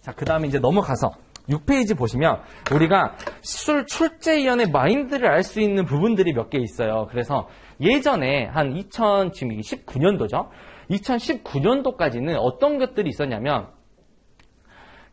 자, 그 다음에 이제 넘어가서 6페이지 보시면 우리가 출제위원의 마인드를 알 수 있는 부분들이 몇 개 있어요. 그래서 예전에 한 2019년도죠. 2019년도까지는 어떤 것들이 있었냐면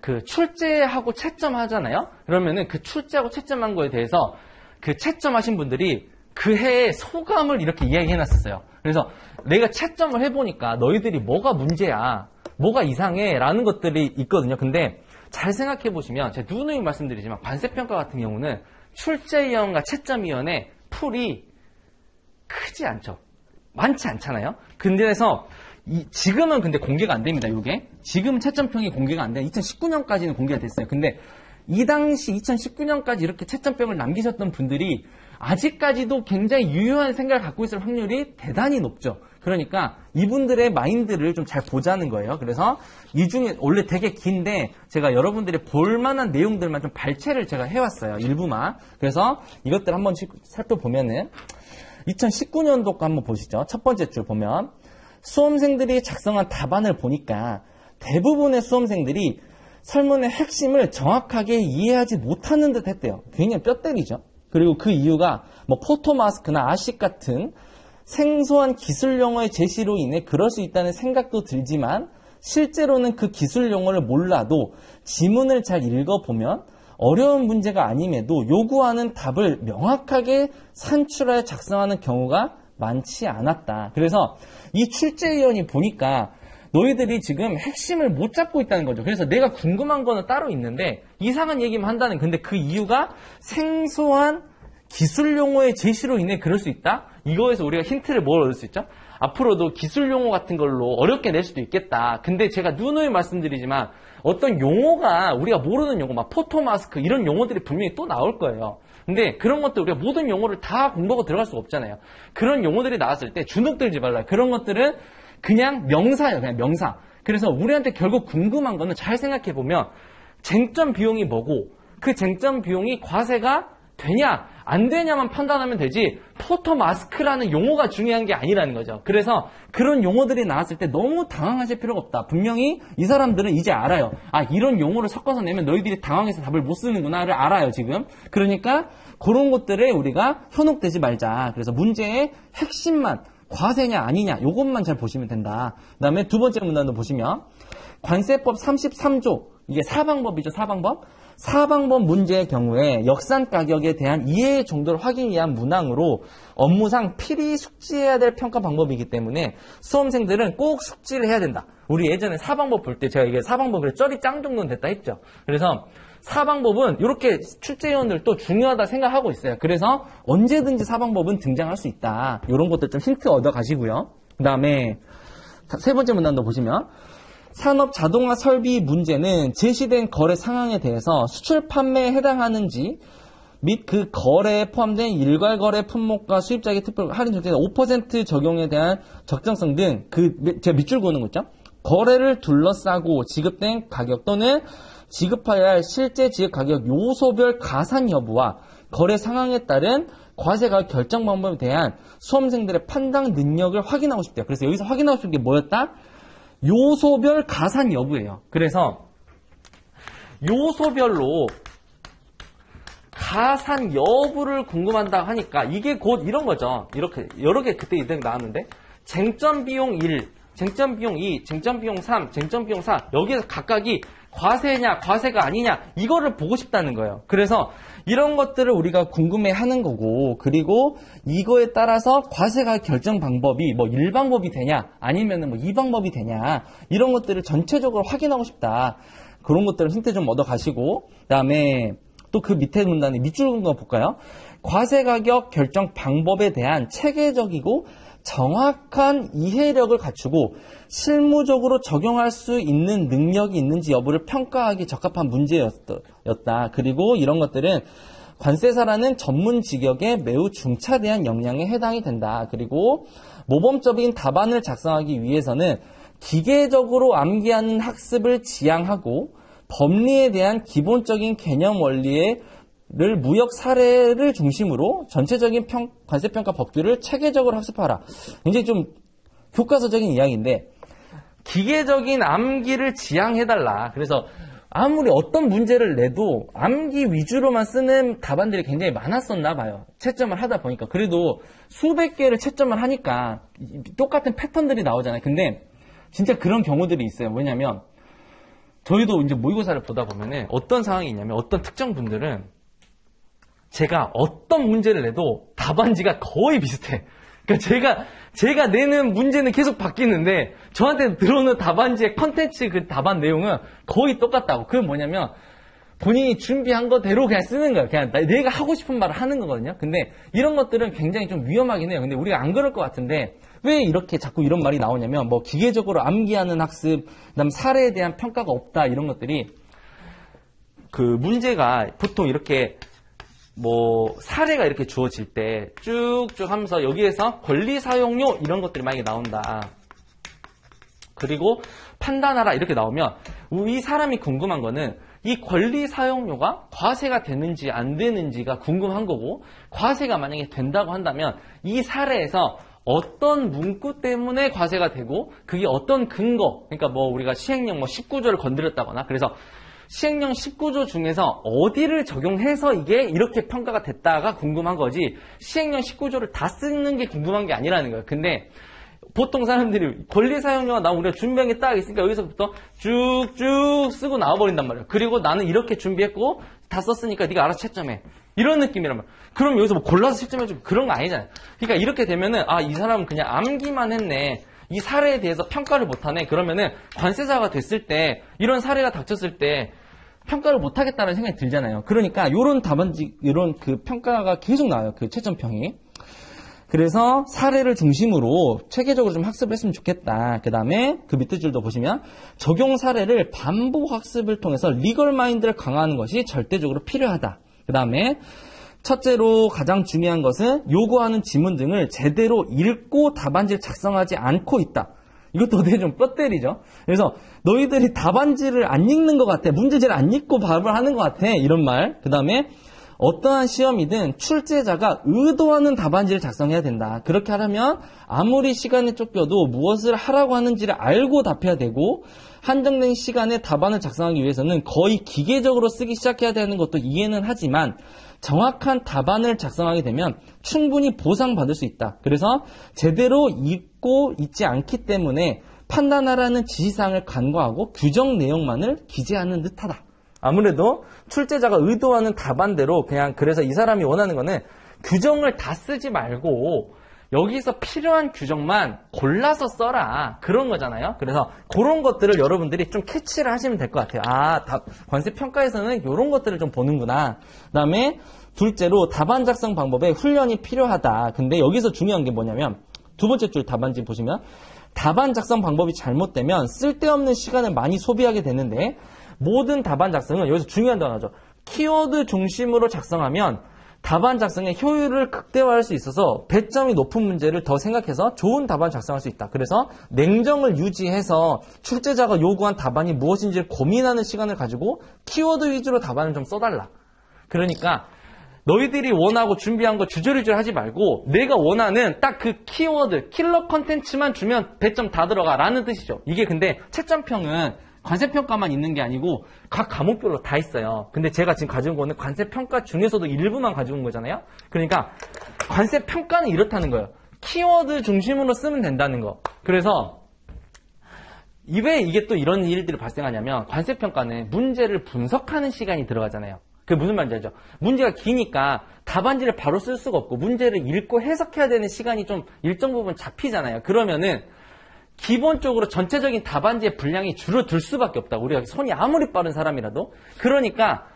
그 출제하고 채점하잖아요. 그러면은 그 출제하고 채점한 거에 대해서 그 채점하신 분들이 그 해의 소감을 이렇게 이야기해 놨었어요. 그래서 내가 채점을 해보니까 너희들이 뭐가 문제야, 뭐가 이상해 라는 것들이 있거든요. 근데 잘 생각해 보시면 제가 누누이 말씀드리지만 관세평가 같은 경우는 출제위원과 채점위원의 풀이 크지 않죠. 많지 않잖아요. 그래서 지금은 근데 공개가 안 됩니다. 이게 지금 채점평이 공개가 안 돼요. 2019년까지는 공개가 됐어요. 근데 이 당시 2019년까지 이렇게 채점평을 남기셨던 분들이 아직까지도 굉장히 유효한 생각을 갖고 있을 확률이 대단히 높죠. 그러니까 이분들의 마인드를 좀 잘 보자는 거예요. 그래서 이 중에 원래 되게 긴데 제가 여러분들이 볼만한 내용들만 좀 발췌를 제가 해왔어요. 일부만. 그래서 이것들 한번 살펴보면은 2019년도 거 한번 보시죠. 첫 번째 줄 보면 수험생들이 작성한 답안을 보니까 대부분의 수험생들이 설문의 핵심을 정확하게 이해하지 못하는 듯 했대요. 굉장히 뼈 때리죠. 그리고 그 이유가 뭐 포토마스크나 아식 같은 생소한 기술 용어의 제시로 인해 그럴 수 있다는 생각도 들지만 실제로는 그 기술 용어를 몰라도 지문을 잘 읽어보면 어려운 문제가 아님에도 요구하는 답을 명확하게 산출하여 작성하는 경우가 많지 않았다. 그래서 이 출제위원이 보니까 너희들이 지금 핵심을 못 잡고 있다는 거죠. 그래서 내가 궁금한 거는 따로 있는데 이상한 얘기만 한다는. 근데 그 이유가 생소한 기술 용어의 제시로 인해 그럴 수 있다? 이거에서 우리가 힌트를 뭘 얻을 수 있죠? 앞으로도 기술 용어 같은 걸로 어렵게 낼 수도 있겠다. 근데 제가 누누이 말씀드리지만 어떤 용어가 우리가 모르는 용어, 막 포토마스크 이런 용어들이 분명히 또 나올 거예요. 근데 그런 것들 우리가 모든 용어를 다 공부하고 들어갈 수가 없잖아요. 그런 용어들이 나왔을 때 주눅 들지 말라요. 그런 것들은 그냥 명사예요. 그냥 명사. 그래서 우리한테 결국 궁금한 거는 잘 생각해보면 쟁점 비용이 뭐고 그 쟁점 비용이 과세가 되냐 안 되냐만 판단하면 되지 포토마스크라는 용어가 중요한 게 아니라는 거죠. 그래서 그런 용어들이 나왔을 때 너무 당황하실 필요가 없다. 분명히 이 사람들은 이제 알아요. 아, 이런 용어를 섞어서 내면 너희들이 당황해서 답을 못 쓰는구나를 알아요 지금. 그러니까 그런 것들에 우리가 현혹되지 말자. 그래서 문제의 핵심만 과세냐 아니냐 요것만 잘 보시면 된다. 그 다음에 두 번째 문단도 보시면 관세법 33조 이게 사방법이죠. 사방법 문제의 경우에 역산 가격에 대한 이해 정도를 확인하기 위한 문항으로 업무상 필히 숙지해야 될 평가 방법이기 때문에 수험생들은 꼭 숙지를 해야 된다. 우리 예전에 사방법 볼 때 제가 이게 사방법에 쩌리 짱 정도는 됐다 했죠. 그래서 사방법은 이렇게 출제위원들도 중요하다 생각하고 있어요. 그래서 언제든지 사방법은 등장할 수 있다. 이런 것들 좀 힌트 얻어 가시고요. 그 다음에 세 번째 문단도 보시면 산업 자동화 설비 문제는 제시된 거래 상황에 대해서 수출 판매에 해당하는지 및 그 거래에 포함된 일괄 거래 품목과 수입자에게 특별 할인 조건에 5% 적용에 대한 적정성 등 제가 밑줄 그는 거 있죠? 거래를 둘러싸고 지급된 가격 또는 지급해야 할 실제 지급 가격 요소별 가산 여부와 거래 상황에 따른 과세가격 결정 방법에 대한 수험생들의 판단 능력을 확인하고 싶대요. 그래서 여기서 확인하고 싶은 게 뭐였다? 요소별 가산 여부예요. 그래서 요소별로 가산 여부를 궁금한다 하니까 이게 곧 이런 거죠. 이렇게 여러 개 그때 이등 나왔는데 쟁점 비용 1, 쟁점 비용 2, 쟁점 비용 3, 쟁점 비용 4 여기에서 각각이 과세냐 과세가 아니냐 이거를 보고 싶다는 거예요. 그래서 이런 것들을 우리가 궁금해하는 거고 그리고 이거에 따라서 과세가 결정 방법이 뭐 1방법이 되냐 아니면은 뭐 2방법이 되냐 이런 것들을 전체적으로 확인하고 싶다. 그런 것들을 힌트 좀 얻어 가시고 그다음에 또 그 밑에 문단에 밑줄 그은 거 볼까요? 과세가격 결정 방법에 대한 체계적이고 정확한 이해력을 갖추고 실무적으로 적용할 수 있는 능력이 있는지 여부를 평가하기 적합한 문제였다. 그리고 이런 것들은 관세사라는 전문 직역에 매우 중차대한 역량에 해당이 된다. 그리고 모범적인 답안을 작성하기 위해서는 기계적으로 암기하는 학습을 지향하고 법리에 대한 기본적인 개념 원리를 무역 사례를 중심으로 전체적인 관세평가 법규를 체계적으로 학습하라. 굉장히 좀 교과서적인 이야기인데 기계적인 암기를 지향해달라. 그래서 아무리 어떤 문제를 내도 암기 위주로만 쓰는 답안들이 굉장히 많았었나 봐요. 채점을 하다 보니까. 그래도 수백 개를 채점을 하니까 똑같은 패턴들이 나오잖아요. 근데 진짜 그런 경우들이 있어요. 뭐냐면 저희도 이제 모의고사를 보다 보면은 어떤 상황이 있냐면 어떤 특정 분들은 제가 어떤 문제를 내도 답안지가 거의 비슷해. 그러니까 제가 내는 문제는 계속 바뀌는데 저한테 들어오는 답안지의 컨텐츠 그 답안 내용은 거의 똑같다고. 그건 뭐냐면 본인이 준비한 거대로 그냥 쓰는 거예요. 그냥 내가 하고 싶은 말을 하는 거거든요. 근데 이런 것들은 굉장히 좀 위험하긴 해요. 근데 우리가 안 그럴 것 같은데 왜 이렇게 자꾸 이런 말이 나오냐면 뭐 기계적으로 암기하는 학습, 그다음 사례에 대한 평가가 없다 이런 것들이 그 문제가 보통 이렇게 뭐 사례가 이렇게 주어질 때 쭉쭉 하면서 여기에서 권리 사용료 이런 것들이 만약에 나온다. 그리고 판단하라 이렇게 나오면 이 사람이 궁금한 거는 이 권리 사용료가 과세가 되는지 안 되는지가 궁금한 거고, 과세가 만약에 된다고 한다면 이 사례에서 어떤 문구 때문에 과세가 되고 그게 어떤 근거, 그러니까 뭐 우리가 시행령 뭐 19조를 건드렸다거나 그래서 시행령 19조 중에서 어디를 적용해서 이게 이렇게 평가가 됐다가 궁금한 거지 시행령 19조를 다 쓰는 게 궁금한 게 아니라는 거예요. 근데 보통 사람들이 권리 사용료가 나 우리가 준비한 게 딱 있으니까 여기서부터 쭉쭉 쓰고 나와버린단 말이에요. 그리고 나는 이렇게 준비했고 다 썼으니까 네가 알아서 채점해. 이런 느낌이란 말이에요. 그럼 여기서 뭐 골라서 채점해주고 그런 거 아니잖아요. 그러니까 이렇게 되면은 아, 이 사람은 그냥 암기만 했네. 이 사례에 대해서 평가를 못하네. 그러면은 관세자가 됐을 때 이런 사례가 닥쳤을 때 평가를 못하겠다는 생각이 들잖아요. 그러니까 이런 답안지, 이런 그 평가가 계속 나와요. 그 채점평이. 그래서 사례를 중심으로 체계적으로 좀 학습을 했으면 좋겠다. 그 다음에 그 밑에 줄도 보시면 적용 사례를 반복 학습을 통해서 리걸 마인드를 강화하는 것이 절대적으로 필요하다. 그 다음에 첫째로 가장 중요한 것은 요구하는 지문 등을 제대로 읽고 답안지를 작성하지 않고 있다. 이것도 되게 좀 뼈 때리죠. 그래서 너희들이 답안지를 안 읽는 것 같아. 문제지를 안 읽고 답을 하는 것 같아. 이런 말. 그 다음에 어떠한 시험이든 출제자가 의도하는 답안지를 작성해야 된다. 그렇게 하려면 아무리 시간에 쫓겨도 무엇을 하라고 하는지를 알고 답해야 되고 한정된 시간에 답안을 작성하기 위해서는 거의 기계적으로 쓰기 시작해야 되는 것도 이해는 하지만 정확한 답안을 작성하게 되면 충분히 보상받을 수 있다. 그래서 제대로 읽고 있지 않기 때문에 판단하라는 지시사항을 간과하고 규정 내용만을 기재하는 듯하다. 아무래도 출제자가 의도하는 답안대로 그냥 그래서 이 사람이 원하는 거는 규정을 다 쓰지 말고 여기서 필요한 규정만 골라서 써라. 그런 거잖아요. 그래서 그런 것들을 여러분들이 좀 캐치를 하시면 될 것 같아요. 아, 관세평가에서는 이런 것들을 좀 보는구나. 그 다음에 둘째로 답안 작성 방법에 훈련이 필요하다. 근데 여기서 중요한 게 뭐냐면 두 번째 줄 답안지 보시면 답안 작성 방법이 잘못되면 쓸데없는 시간을 많이 소비하게 되는데 모든 답안 작성은 여기서 중요한 단어죠. 키워드 중심으로 작성하면 답안 작성의 효율을 극대화할 수 있어서 배점이 높은 문제를 더 생각해서 좋은 답안 작성할 수 있다. 그래서 냉정을 유지해서 출제자가 요구한 답안이 무엇인지를 고민하는 시간을 가지고 키워드 위주로 답안을 좀 써달라. 그러니까 너희들이 원하고 준비한 거 주저리줄 하지 말고 내가 원하는 딱 그 키워드, 킬러 컨텐츠만 주면 배점 다 들어가 라는 뜻이죠. 이게 근데 채점평은 관세평가만 있는 게 아니고 각 과목별로 다 있어요. 근데 제가 지금 가져온 거는 관세평가 중에서도 일부만 가져온 거잖아요. 그러니까 관세평가는 이렇다는 거예요. 키워드 중심으로 쓰면 된다는 거. 그래서 왜 이게 또 이런 일들이 발생하냐면 관세평가는 문제를 분석하는 시간이 들어가잖아요. 그게 무슨 말인지 알죠? 문제가 기니까 답안지를 바로 쓸 수가 없고 문제를 읽고 해석해야 되는 시간이 좀 일정 부분 잡히잖아요. 그러면은 기본적으로 전체적인 답안지의 분량이 줄어들 수밖에 없다. 우리가 손이 아무리 빠른 사람이라도. 그러니까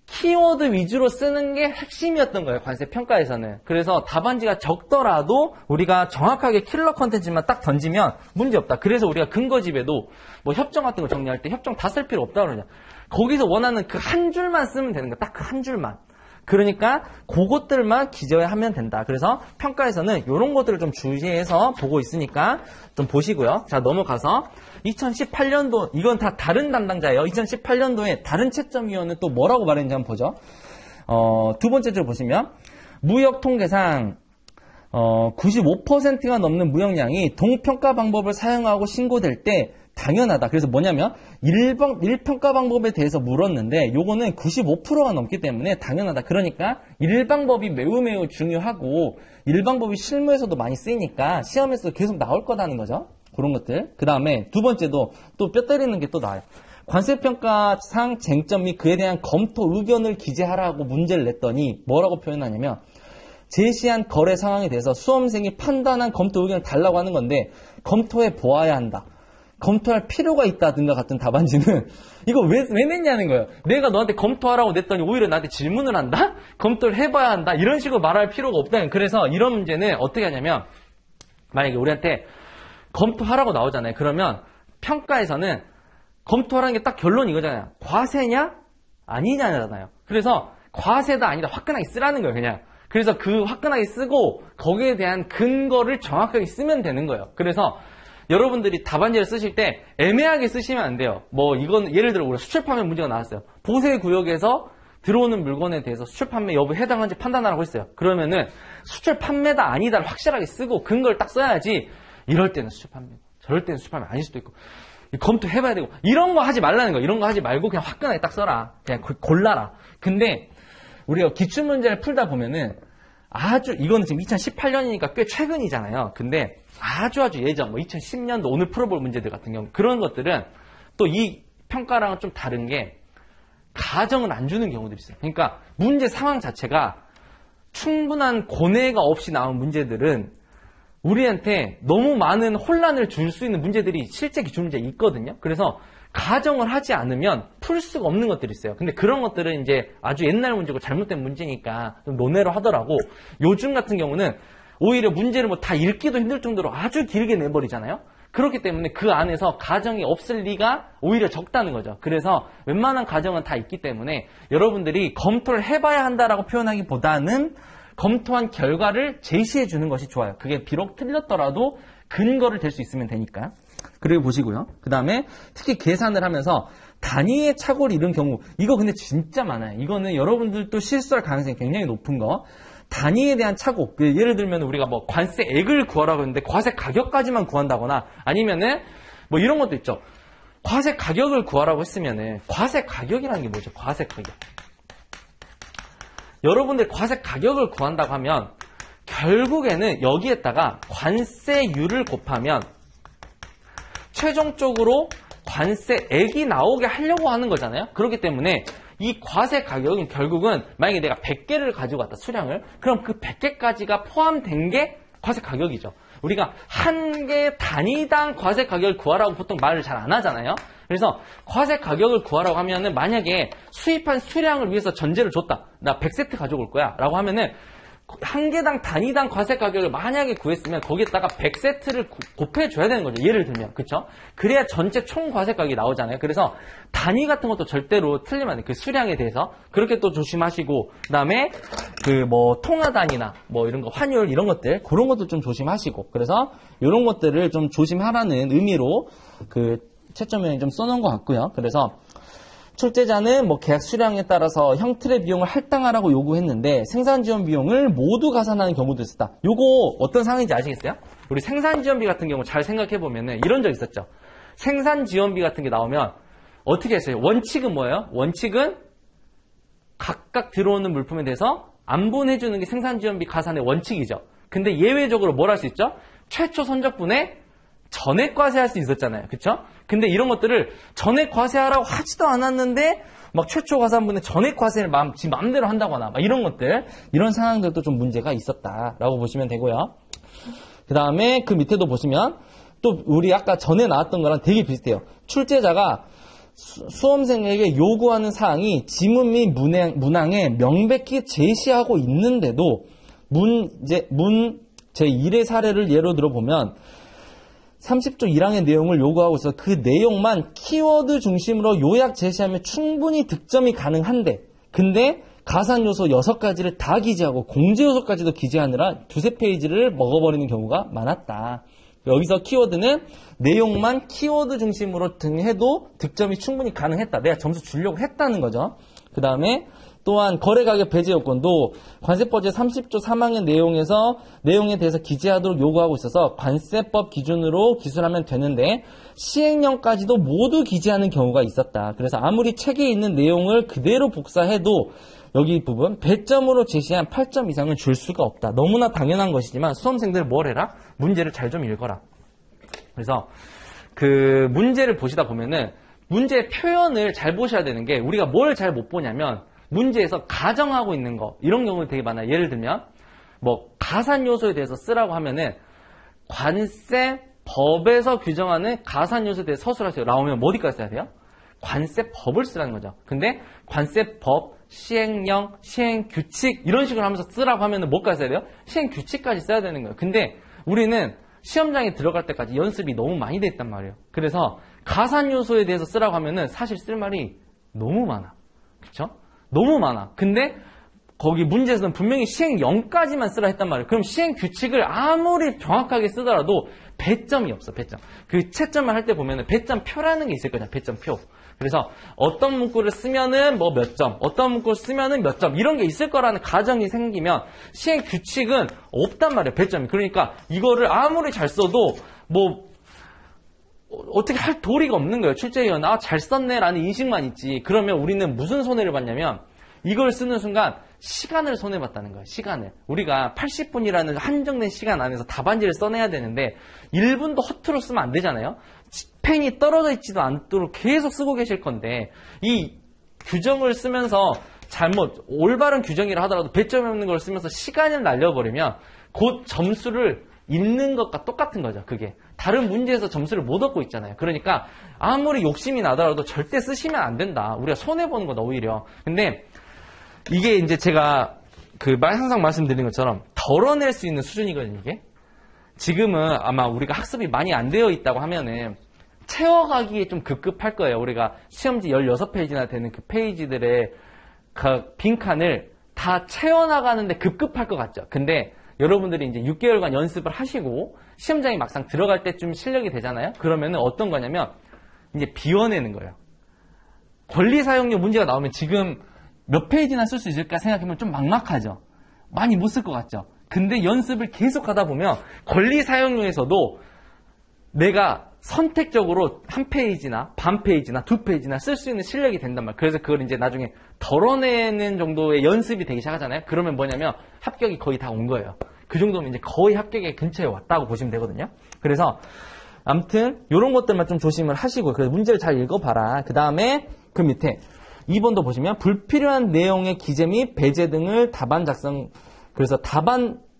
키워드 위주로 쓰는 게 핵심이었던 거예요. 관세평가에서는. 그래서 답안지가 적더라도 우리가 정확하게 킬러 컨텐츠만 딱 던지면 문제없다. 그래서 우리가 근거집에도 뭐 협정 같은 거 정리할 때 협정 다 쓸 필요 없다 그러냐. 거기서 원하는 그 한 줄만 쓰면 되는 거야. 딱 그 한 줄만. 그러니까 그것들만 기재하면 된다. 그래서 평가에서는 이런 것들을 좀 주의해서 보고 있으니까 좀 보시고요. 자, 넘어가서 2018년도 이건 다 다른 담당자예요. 2018년도에 다른 채점위원은 또 뭐라고 말했는지 한번 보죠. 두 번째 줄 보시면 무역통계상 95%가 넘는 무역량이 동평가 방법을 사용하고 신고될 때 당연하다. 그래서 뭐냐면 1평가 방법에 대해서 물었는데 요거는 95%가 넘기 때문에 당연하다. 그러니까 1방법이 매우 중요하고 1방법이 실무에서도 많이 쓰이니까 시험에서도 계속 나올 거다는 거죠. 그런 것들. 그 다음에 두 번째도 또 뼈 때리는 게 또 나와요. 관세평가상 쟁점 및 그에 대한 검토 의견을 기재하라고 문제를 냈더니 뭐라고 표현하냐면 제시한 거래 상황에 대해서 수험생이 판단한 검토 의견을 달라고 하는 건데 검토해 보아야 한다. 검토할 필요가 있다 등과 같은 답안지는 이거 왜 냈냐는 거예요. 내가 너한테 검토하라고 냈더니 오히려 나한테 질문을 한다? 검토를 해봐야 한다? 이런 식으로 말할 필요가 없다. 그래서 이런 문제는 어떻게 하냐면 만약에 우리한테 검토하라고 나오잖아요. 그러면 평가에서는 검토하라는 게 딱 결론이 이거잖아요. 과세냐? 아니냐잖아요. 그래서 과세다 아니다 화끈하게 쓰라는 거예요. 그냥. 그래서 그 화끈하게 쓰고 거기에 대한 근거를 정확하게 쓰면 되는 거예요. 그래서 여러분들이 답안지를 쓰실 때 애매하게 쓰시면 안 돼요. 뭐 이건 예를 들어 우리 수출 판매 문제가 나왔어요. 보세 구역에서 들어오는 물건에 대해서 수출 판매 여부에 해당하는지 판단하라고 했어요. 그러면은 수출 판매다 아니다를 확실하게 쓰고 근거를 딱 써야지. 이럴 때는 수출 판매, 저럴 때는 수출 판매 아닐 수도 있고 검토해봐야 되고 이런 거 하지 말라는 거. 이런 거 하지 말고 그냥 화끈하게 딱 써라. 그냥 골라라. 근데 우리가 기출문제를 풀다 보면은 이거는 지금 2018년이니까 꽤 최근이잖아요. 근데 아주 예전, 2010년도 오늘 풀어볼 문제들 같은 경우, 그런 것들은 또 이 평가랑은 좀 다른 게, 가정을 안 주는 경우들이 있어요. 그러니까 문제 상황 자체가 충분한 고뇌가 없이 나온 문제들은 우리한테 너무 많은 혼란을 줄 수 있는 문제들이 실제 기출문제에 있거든요. 그래서 가정을 하지 않으면 풀 수가 없는 것들이 있어요. 근데 그런 것들은 이제 아주 옛날 문제고 잘못된 문제니까 좀 논외로 하더라고. 요즘 같은 경우는 오히려 문제를 뭐 다 읽기도 힘들 정도로 아주 길게 내버리잖아요. 그렇기 때문에 그 안에서 가정이 없을 리가 오히려 적다는 거죠. 그래서 웬만한 가정은 다 있기 때문에 여러분들이 검토를 해봐야 한다라고 표현하기보다는 검토한 결과를 제시해 주는 것이 좋아요. 그게 비록 틀렸더라도 근거를 댈 수 있으면 되니까. 그리고 보시고요. 그 다음에 특히 계산을 하면서 단위의 착오를 이룬 경우, 이거 근데 진짜 많아요. 이거는 여러분들도 실수할 가능성이 굉장히 높은 거. 단위에 대한 착오. 예를 들면 우리가 뭐 관세액을 구하라고 했는데 과세 가격까지만 구한다거나 아니면은 뭐 이런 것도 있죠. 과세 가격을 구하라고 했으면은 과세 가격이라는 게 뭐죠? 과세 가격. 여러분들 과세 가격을 구한다고 하면 결국에는 여기에다가 관세율을 곱하면 최종적으로 관세액이 나오게 하려고 하는 거잖아요. 그렇기 때문에 이 과세 가격은 결국은 만약에 내가 100개를 가지고 왔다, 수량을. 그럼 그 100개까지가 포함된 게 과세 가격이죠. 우리가 한 개 단위당 과세 가격을 구하라고 보통 말을 잘 안 하잖아요. 그래서 과세 가격을 구하라고 하면은 만약에 수입한 수량을 위해서 전제를 줬다. 나 100세트 가져올 거야. 라고 하면은 한 개당 단위당 과세 가격을 만약에 구했으면 거기에다가 100세트를 곱해줘야 되는 거죠. 예를 들면. 그쵸? 그래야 전체 총 과세 가격이 나오잖아요. 그래서 단위 같은 것도 절대로 틀리면 안 돼요. 그 수량에 대해서. 그렇게 또 조심하시고, 그 다음에 통화 단위나 뭐 이런 거, 환율 이런 것들, 그런 것도 좀 조심하시고. 그래서 이런 것들을 좀 조심하라는 의미로 채점위원이 좀 써놓은 것 같고요. 그래서 출제자는 뭐 계약 수량에 따라서 형틀의 비용을 할당하라고 요구했는데 생산 지원 비용을 모두 가산하는 경우도 있었다. 요거 어떤 상황인지 아시겠어요? 우리 생산 지원비 같은 경우 잘 생각해 보면은 이런 적 있었죠. 생산 지원비 같은 게 나오면 어떻게 했어요? 원칙은 뭐예요? 원칙은 각각 들어오는 물품에 대해서 안분해 주는 게 생산 지원비 가산의 원칙이죠. 근데 예외적으로 뭘 할 수 있죠? 최초 선적분에 전액 과세할 수 있었잖아요. 그쵸? 근데 이런 것들을 전액 과세하라고 하지도 않았는데 막 최초 가산분에 전액 과세를 지 마음대로 한다거나 막 이런 것들, 이런 상황들도 좀 문제가 있었다라고 보시면 되고요. 그 다음에 그 밑에도 보시면 또 우리 아까 전에 나왔던 거랑 되게 비슷해요. 출제자가 수험생에게 요구하는 사항이 지문 및 문항에 명백히 제시하고 있는데도 문 제1의 사례를 예로 들어보면 30조 1항의 내용을 요구하고 있어 그 내용만 키워드 중심으로 요약 제시하면 충분히 득점이 가능한데, 근데 가산 요소 6가지를 다 기재하고 공제 요소까지도 기재하느라 두세 페이지를 먹어버리는 경우가 많았다. 여기서 키워드는 내용만 키워드 중심으로 해도 득점이 충분히 가능했다. 내가 점수 주려고 했다는 거죠. 그 다음에 또한 거래가격 배제 요건도 관세법 제30조 3항의 내용에 대해서 기재하도록 요구하고 있어서 관세법 기준으로 기술하면 되는데 시행령까지도 모두 기재하는 경우가 있었다. 그래서 아무리 책에 있는 내용을 그대로 복사해도 여기 부분 배점으로 제시한 8점 이상은 줄 수가 없다. 너무나 당연한 것이지만 수험생들 뭘 해라? 문제를 잘 좀 읽어라. 그래서 그 문제를 보시다 보면은 문제의 표현을 잘 보셔야 되는 게 우리가 뭘 잘 못 보냐면 문제에서 가정하고 있는 거 이런 경우가 되게 많아요. 예를 들면 뭐 가산 요소에 대해서 쓰라고 하면은 관세법에서 규정하는 가산 요소에 대해서 서술하세요. 나오면 어디까지 써야 돼요? 관세법을 쓰라는 거죠. 근데 관세법, 시행령, 시행규칙 이런 식으로 하면서 쓰라고 하면은 뭐까지 써야 돼요? 시행규칙까지 써야 되는 거예요. 근데 우리는 시험장에 들어갈 때까지 연습이 너무 많이 돼 있단 말이에요. 그래서 가산 요소에 대해서 쓰라고 하면은 사실 쓸 말이 너무 많아. 그쵸? 너무 많아. 근데 거기 문제에서는 분명히 시행령까지만 쓰라 했단 말이에요. 그럼 시행규칙을 아무리 정확하게 쓰더라도 배점이 없어. 배점. 그 채점을 할 때 보면은 배점표라는 게 있을 거잖아. 배점표. 그래서 어떤 문구를 쓰면은 뭐 몇 점, 어떤 문구를 쓰면은 몇 점 이런 게 있을 거라는 가정이 생기면 시행규칙은 없단 말이에요. 배점이. 그러니까 이거를 아무리 잘 써도 뭐 어떻게 할 도리가 없는 거예요. 출제위원 잘 썼네 라는 인식만 있지. 그러면 우리는 무슨 손해를 봤냐면 이걸 쓰는 순간 시간을 손해봤다는 거예요. 시간을. 우리가 80분이라는 한정된 시간 안에서 답안지를 써내야 되는데 1분도 허투루 쓰면 안 되잖아요. 펜이 떨어져 있지도 않도록 계속 쓰고 계실 건데 이 규정을 쓰면서 올바른 규정이라 하더라도 배점이 없는 걸 쓰면서 시간을 날려버리면 곧 점수를 읽는 것과 똑같은 거죠. 그게 다른 문제에서 점수를 못 얻고 있잖아요. 그러니까 아무리 욕심이 나더라도 절대 쓰시면 안 된다. 우리가 손해보는 거다 오히려. 근데 이게 이제 제가 항상 말씀드린 것처럼 덜어낼 수 있는 수준이거든요. 이게 지금은 아마 우리가 학습이 많이 안 되어 있다고 하면은 채워가기에 좀 급급할 거예요. 우리가 시험지 16페이지나 되는 그 페이지들의 그 빈칸을 다 채워나가는데 급급할 것 같죠. 근데 여러분들이 이제 6개월간 연습을 하시고 시험장에 막상 들어갈 때쯤 실력이 되잖아요. 그러면은 어떤 거냐면 이제 비워내는 거예요. 권리 사용료 문제가 나오면 지금 몇 페이지나 쓸 수 있을까 생각하면 좀 막막하죠. 많이 못 쓸 것 같죠. 근데 연습을 계속 하다 보면 권리 사용료에서도 내가 선택적으로 한 페이지나 반 페이지나 두 페이지나 쓸 수 있는 실력이 된단 말이에요. 그래서 그걸 이제 나중에 덜어내는 정도의 연습이 되기 시작하잖아요. 그러면 뭐냐면 합격이 거의 다 온 거예요. 그 정도면 이제 거의 합격의 근처에 왔다고 보시면 되거든요. 그래서 아무튼 이런 것들만 좀 조심을 하시고 그래서 문제를 잘 읽어봐라. 그 다음에 그 밑에 2번도 보시면 불필요한 내용의 기재 및 배제 등을 답안 작성 그래서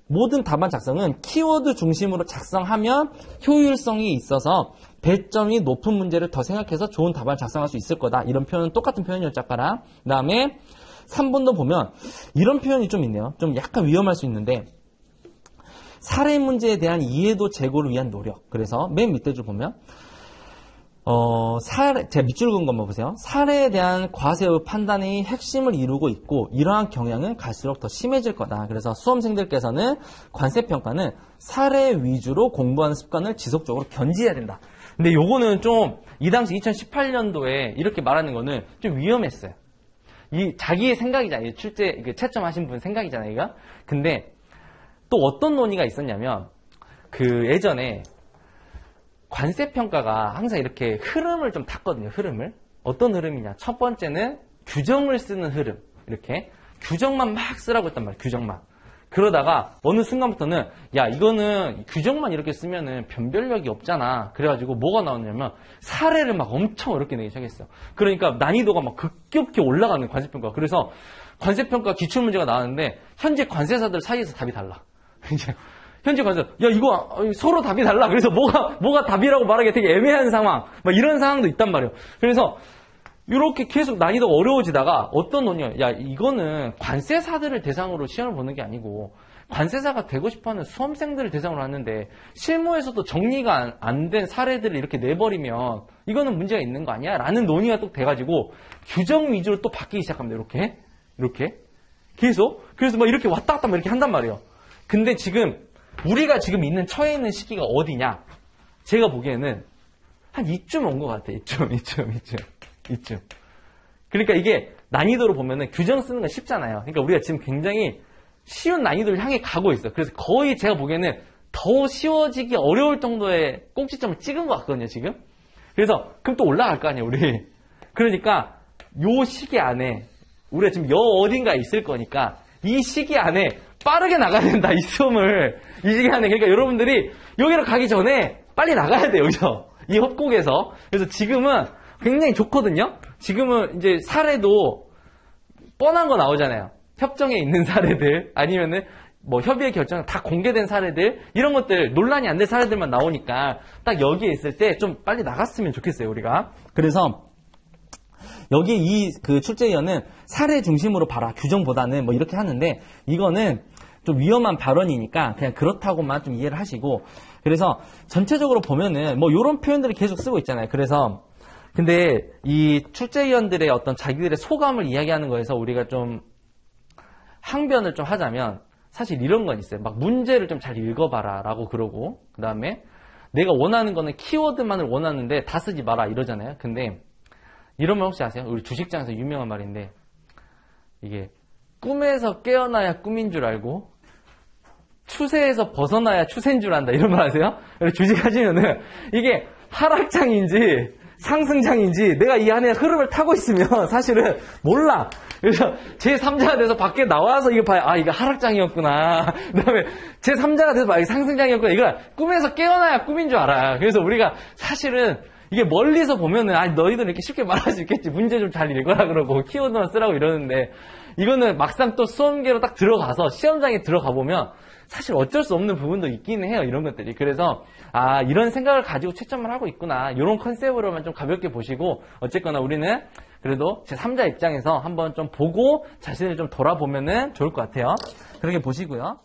모든 답안 작성은 키워드 중심으로 작성하면 효율성이 있어서 배점이 높은 문제를 더 생각해서 좋은 답안을 작성할 수 있을 거다. 이런 표현은 똑같은 표현이었죠. 아까랑. 그 다음에 3번도 보면 이런 표현이 좀 있네요. 좀 약간 위험할 수 있는데 사례 문제에 대한 이해도 제고를 위한 노력. 그래서 맨 밑에 줄 보면 제가 밑줄 그은 것만 보세요. 사례에 대한 과세의 판단이 핵심을 이루고 있고 이러한 경향은 갈수록 더 심해질 거다. 그래서 수험생들께서는 관세평가는 사례 위주로 공부하는 습관을 지속적으로 견지해야 된다. 근데 요거는 좀 이 당시 2018년도에 이렇게 말하는 거는 좀 위험했어요. 이 자기의 생각이잖아요. 채점하신 분 생각이잖아요. 이거. 근데 또 어떤 논의가 있었냐면 예전에 관세평가가 항상 이렇게 흐름을 좀 탔거든요. 흐름을. 어떤 흐름이냐. 첫 번째는 규정을 쓰는 흐름. 이렇게. 규정만 막 쓰라고 했단 말이에요. 규정만. 그러다가 어느 순간부터는 야 이거는 규정만 이렇게 쓰면은 변별력이 없잖아. 그래가지고 뭐가 나왔냐면 사례를 막 엄청 어렵게 내기 시작했어요. 그러니까 난이도가 막 급격히 올라가는 관세평가. 그래서 관세평가 기출문제가 나왔는데 현재 관세사들 사이에서 답이 달라. 이제 현재 관세사 야 이거 서로 답이 달라. 그래서 뭐가 답이라고 말하기 되게 애매한 상황. 막 이런 상황도 있단 말이에요. 그래서 이렇게 계속 난이도가 어려워지다가 어떤 논의야. 야 이거는 관세사들을 대상으로 시험을 보는 게 아니고 관세사가 되고 싶어하는 수험생들을 대상으로 하는데 실무에서도 정리가 안 된 사례들을 이렇게 내버리면 이거는 문제가 있는 거 아니야? 라는 논의가 또 돼가지고 규정 위주로 또 바뀌기 시작합니다. 이렇게 계속 그래서 막 이렇게 왔다 갔다 막 이렇게 한단 말이에요. 근데 지금 우리가 지금 있는 처해 있는 시기가 어디냐? 제가 보기에는 한 이쯤 온 것 같아. 이쯤. 그러니까 이게 난이도로 보면은 규정 쓰는 건 쉽잖아요. 그러니까 우리가 지금 굉장히 쉬운 난이도를 향해 가고 있어. 그래서 거의 제가 보기에는 더 쉬워지기 어려울 정도의 꼭지점을 찍은 것 같거든요, 지금. 그래서 그럼 또 올라갈 거 아니에요, 우리. 그러니까 요 시기 안에 우리가 지금 어딘가에 있을 거니까 이 시기 안에 빠르게 나가야 된다, 이 시험을. 이 시기 안에. 그러니까 여러분들이 여기로 가기 전에 빨리 나가야 돼요, 여기서. 이 협곡에서. 그래서 지금은 굉장히 좋거든요. 지금은 이제 사례도 뻔한 거 나오잖아요. 협정에 있는 사례들, 아니면은 뭐 협의의 결정 다 공개된 사례들, 이런 것들, 논란이 안 될 사례들만 나오니까 딱 여기에 있을 때 좀 빨리 나갔으면 좋겠어요, 우리가. 그래서 여기 이 그 출제위원은 사례 중심으로 봐라, 규정보다는 뭐 이렇게 하는데, 이거는 좀 위험한 발언이니까 그냥 그렇다고만 좀 이해를 하시고, 그래서 전체적으로 보면은 뭐 이런 표현들을 계속 쓰고 있잖아요. 그래서 근데 이 출제위원들의 어떤 자기들의 소감을 이야기하는 거에서 우리가 좀 항변을 좀 하자면, 사실 이런 건 있어요. 막 문제를 좀 잘 읽어봐라 라고 그러고, 그 다음에 내가 원하는 거는 키워드만을 원하는데 다 쓰지 마라 이러잖아요. 근데 이런 말 혹시 아세요? 우리 주식장에서 유명한 말인데, 이게 꿈에서 깨어나야 꿈인 줄 알고 추세에서 벗어나야 추세인 줄 안다, 이런 말 아세요? 주식 하시면은 이게 하락장인지 상승장인지 내가 이 안에 흐름을 타고 있으면 사실은 몰라. 그래서 제3자가 돼서 밖에 나와서 이거 봐요. 아, 이거 하락장이었구나. 그 다음에 제3자가 돼서 봐, 이거 상승장이었구나. 이거 꿈에서 깨어나야 꿈인 줄 알아. 그래서 우리가 사실은 이게 멀리서 보면은, 아, 너희들은 이렇게 쉽게 말할 수 있겠지. 문제 좀 잘 읽어라 그러고 키워드만 쓰라고 이러는데, 이거는 막상 또 수험계로 딱 들어가서 시험장에 들어가 보면 사실 어쩔 수 없는 부분도 있기는 해요, 이런 것들이. 그래서 아, 이런 생각을 가지고 채점을 하고 있구나, 이런 컨셉으로만 좀 가볍게 보시고, 어쨌거나 우리는 그래도 제3자 입장에서 한번 좀 보고 자신을 좀 돌아보면은 좋을 것 같아요. 그렇게 보시고요.